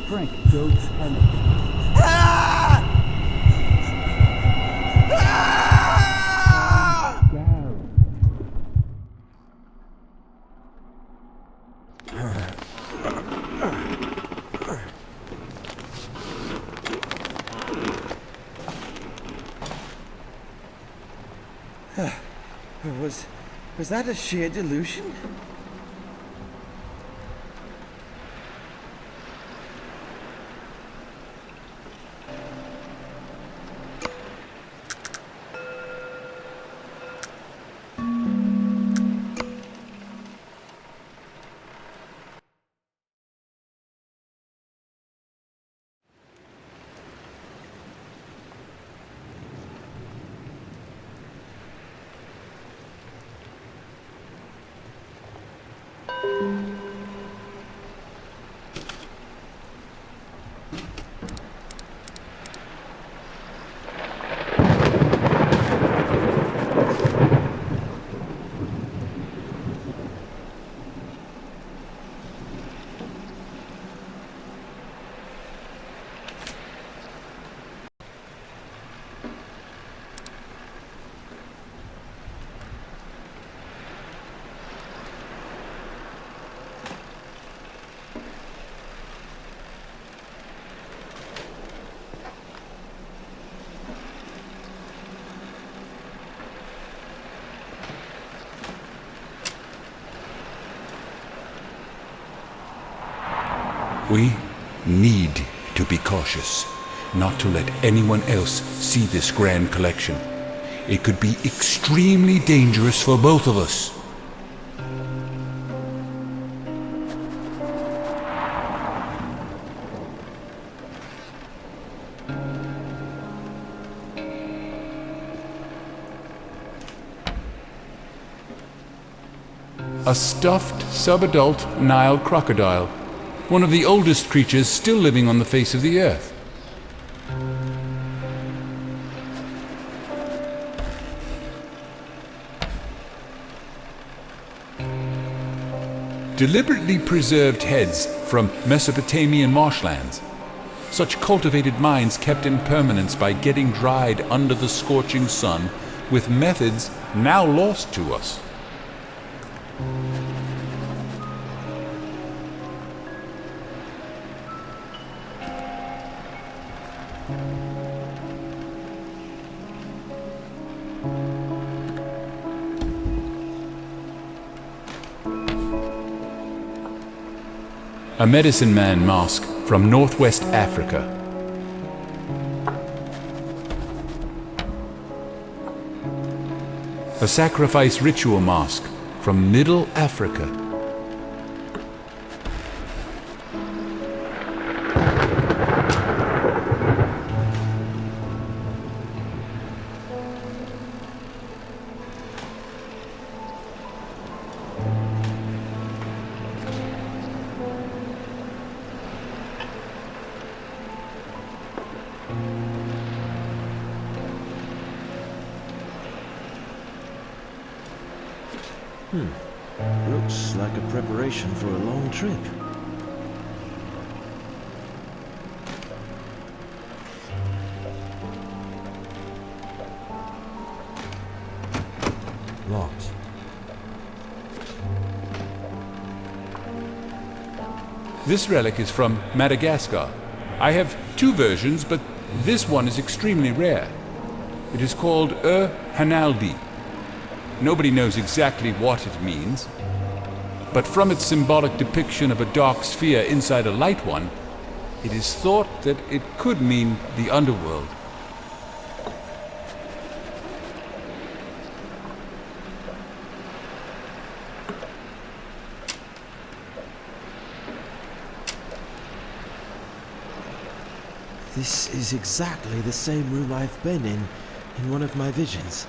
Frank, don't panic. Was that a sheer delusion? We need to be cautious, not to let anyone else see this grand collection. It could be extremely dangerous for both of us. A stuffed subadult Nile crocodile, one of the oldest creatures still living on the face of the earth. Deliberately preserved heads from Mesopotamian marshlands. Such cultivated minds kept in permanence by getting dried under the scorching sun with methods now lost to us. A medicine man mask from Northwest Africa. A sacrifice ritual mask from Middle Africa. Looks like a preparation for a long trip. Locked. This relic is from Madagascar. I have two versions, but this one is extremely rare. It is called Hanalbi. Nobody knows exactly what it means, but from its symbolic depiction of a dark sphere inside a light one, it is thought that it could mean the underworld. This is exactly the same room I've been in one of my visions.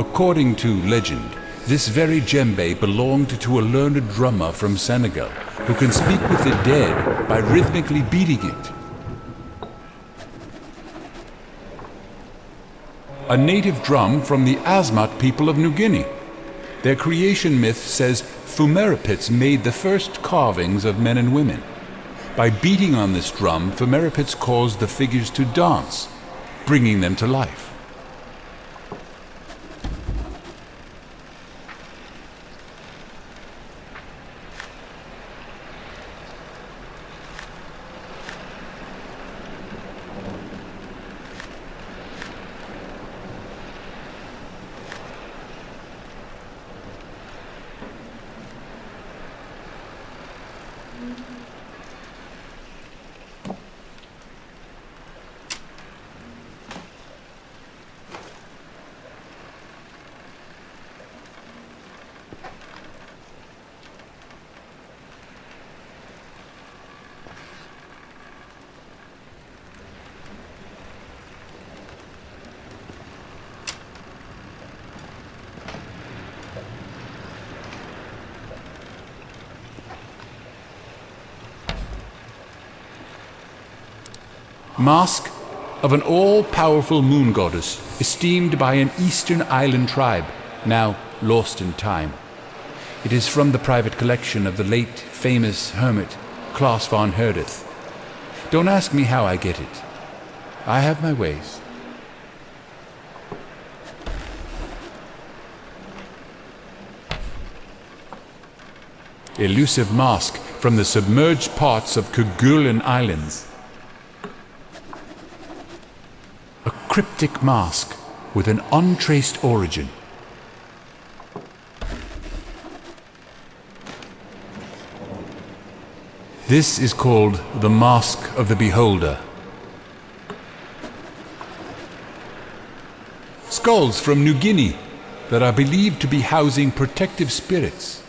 According to legend, this very djembe belonged to a learned drummer from Senegal who can speak with the dead by rhythmically beating it. A native drum from the Asmat people of New Guinea. Their creation myth says Phumerapits made the first carvings of men and women. By beating on this drum, Phumerapits caused the figures to dance, bringing them to life. Mask of an all-powerful moon goddess esteemed by an eastern island tribe, now lost in time. It is from the private collection of the late famous hermit Klaus von Herdeth. Don't ask me how I get it. I have my ways. Elusive mask from the submerged parts of Kerguelen Islands. A cryptic mask with an untraced origin. This is called the Mask of the Beholder. Skulls from New Guinea that are believed to be housing protective spirits.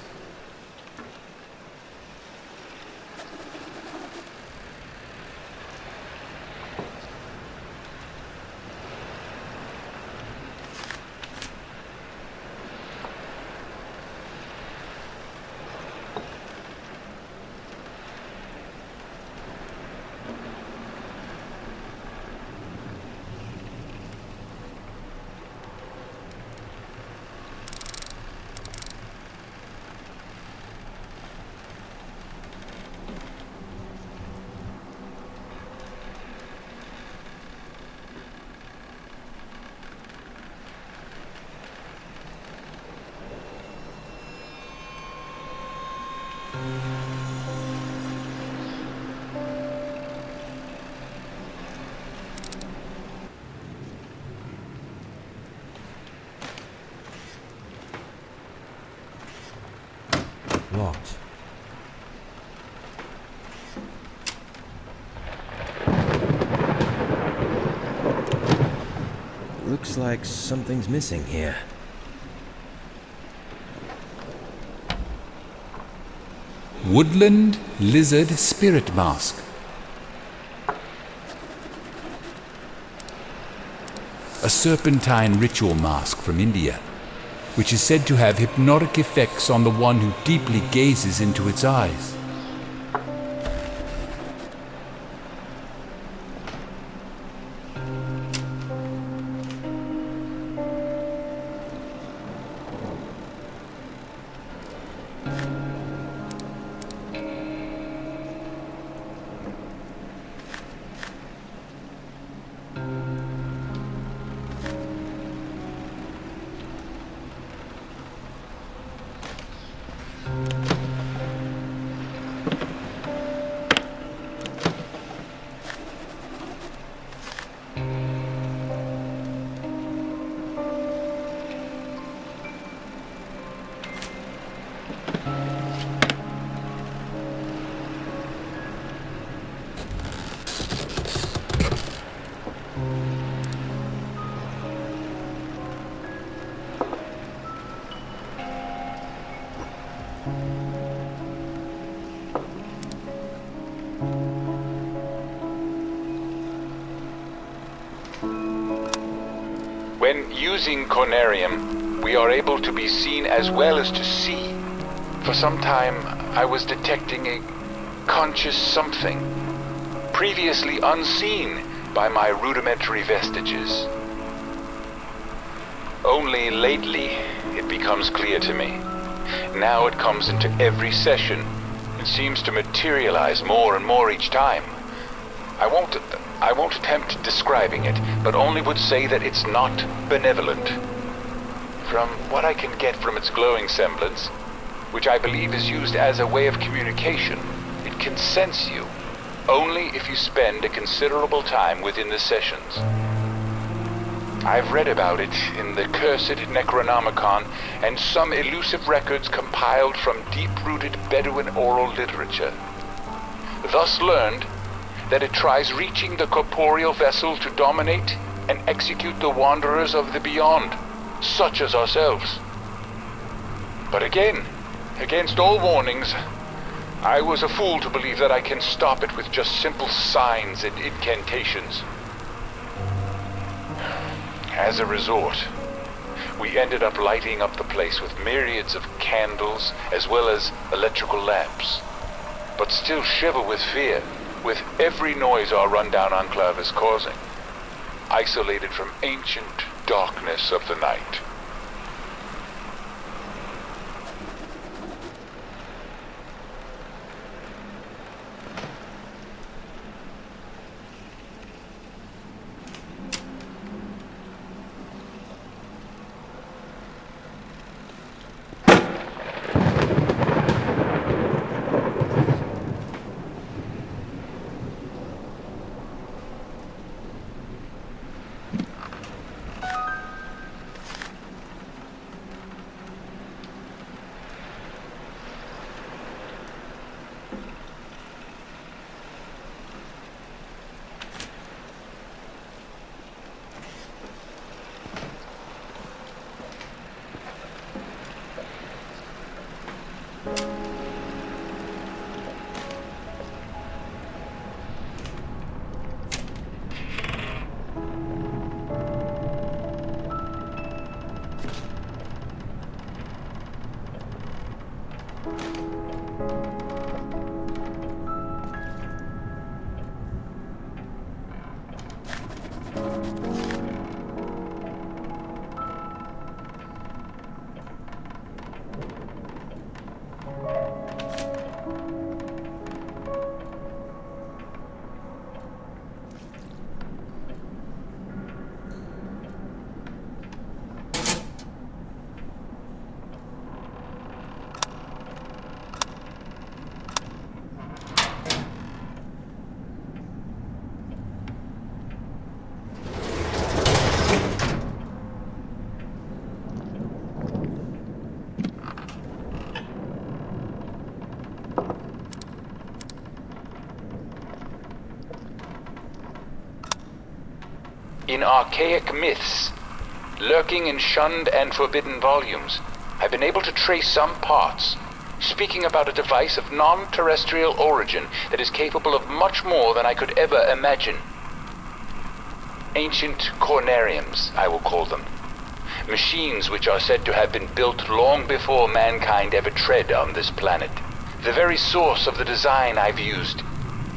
Locked. Looks like something's missing here. Woodland Lizard Spirit Mask. A serpentine ritual mask from India, which is said to have hypnotic effects on the one who deeply gazes into its eyes. When using Conarium, We are able to be seen as well as to see. For some time, I was detecting a conscious something, previously unseen by my rudimentary vestiges. Only lately, it becomes clear to me. Now it comes into every session and seems to materialize more and more each time. I won't attempt describing it, but only would say that it's not benevolent. From what I can get from its glowing semblance, which I believe is used as a way of communication, it can sense you, only if you spend a considerable time within the sessions. I've read about it in the cursed Necronomicon and some elusive records compiled from deep-rooted Bedouin oral literature. Thus learned that it tries reaching the corporeal vessel to dominate and execute the wanderers of the beyond, such as ourselves. But again, against all warnings, I was a fool to believe that I can stop it with just simple signs and incantations. As a resort, we ended up lighting up the place with myriads of candles as well as electrical lamps, but still shiver with fear with every noise our rundown enclave is causing, isolated from ancient darkness of the night. In archaic myths, lurking in shunned and forbidden volumes, I've been able to trace some parts, speaking about a device of non-terrestrial origin that is capable of much more than I could ever imagine. Ancient Conariums, I will call them. Machines which are said to have been built long before mankind ever tread on this planet. The very source of the design I've used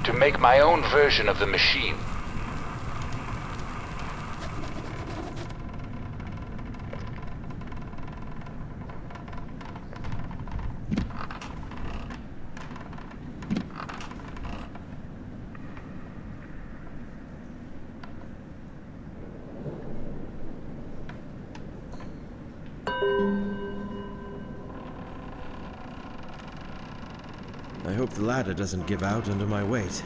to make my own version of the machine. I hope the ladder doesn't give out under my weight.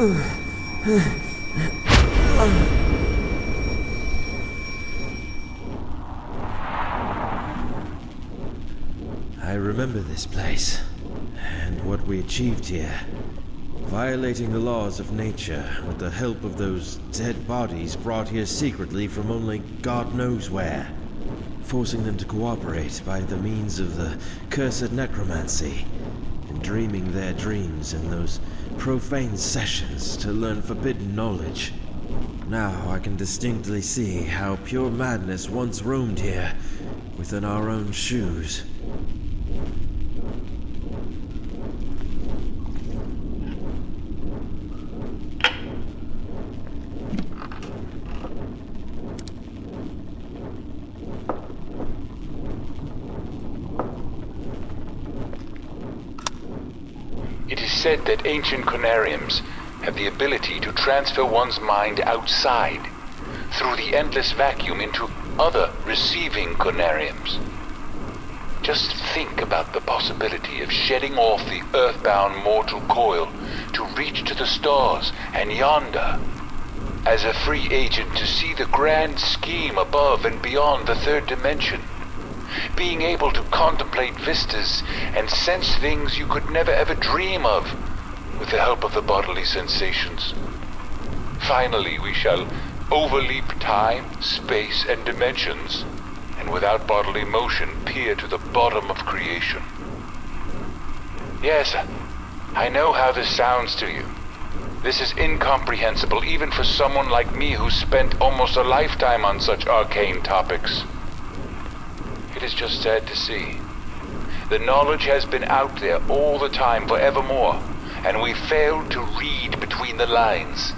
I remember this place, and what we achieved here. Violating the laws of nature with the help of those dead bodies brought here secretly from only God knows where. Forcing them to cooperate by the means of the cursed necromancy, and dreaming their dreams in those profane sessions to learn forbidden knowledge. Now I can distinctly see how pure madness once roamed here, within our own shoes. It is said that ancient Conariums have the ability to transfer one's mind outside, through the endless vacuum, into other receiving Conariums. Just think about the possibility of shedding off the earthbound mortal coil to reach to the stars and yonder, as a free agent to see the grand scheme above and beyond the third dimension. Being able to contemplate vistas and sense things you could never ever dream of with the help of the bodily sensations. Finally, we shall overleap time, space, and dimensions, and without bodily motion peer to the bottom of creation. Yes, I know how this sounds to you. This is incomprehensible even for someone like me who spent almost a lifetime on such arcane topics. It is just sad to see. The knowledge has been out there all the time, forevermore, and we failed to read between the lines.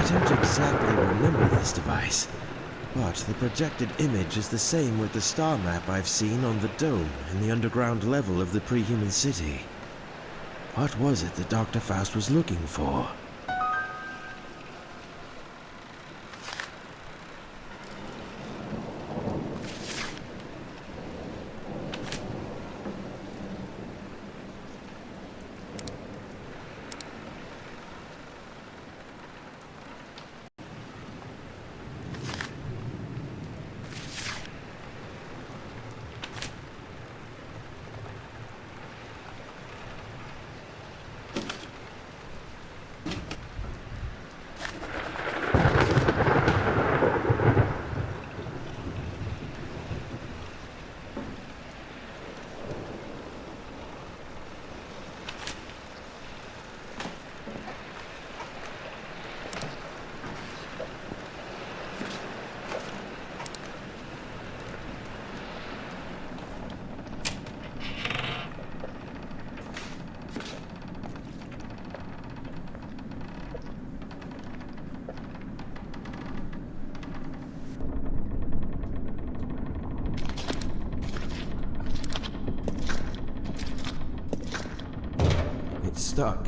I don't exactly remember this device, but the projected image is the same with the star map I've seen on the dome in the underground level of the pre-human city. What was it that Dr. Faust was looking for? It's stuck.